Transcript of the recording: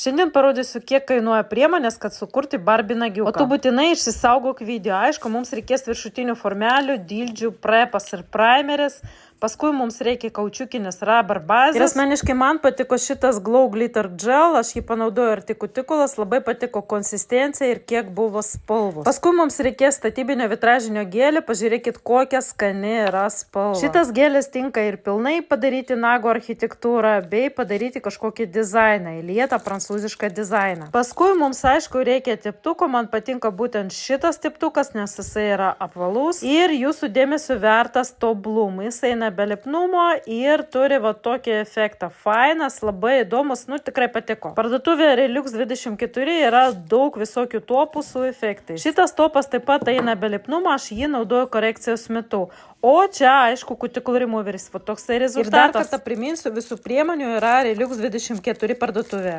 Šiandien parodysiu, kiek kainuoja priemonės, kad sukurti Barbie nagiuką. O tu būtinai išsisaugok video. Aišku, mums reikės viršutinių formelių, dildžių, prepas ir primeris. Paskui mums reikia kaučiukinės rubber bazės. Ir asmeniškai man patiko šitas Glow Glitter Gel. Aš jį panaudojau ir tikulas. Labai patiko konsistencija ir kiek buvo spalvos. Paskui mums reikės statybinio vitražinio gelį. Pažiūrėkit, kokia skani yra spalva. Šitas gelis tinka ir pilnai padaryti nago architektūrą, bei padaryti kažkokį dizainą, įlietą prancūzišką dizainą. Paskui mums, aišku, reikia teptuko. Man patinka būtent šitas teptukas, nes jisai yra apvalus. Ir jūsų dėmesio vertas Top Bloom. Jis eina be lipnumo ir turi va tokį efektą. Fainas, labai įdomus, tikrai patiko. Parduotuvėje Relux 24 yra daug visokių topų su efektais. Šitas topas taip pat eina be lipnumo, aš jį naudoju korekcijos metu. O čia, aišku, cuticle removeris, va toksai rezultatas. Ir dar kartą priminsiu, visų priemonių yra Relux 24 parduotuvėje.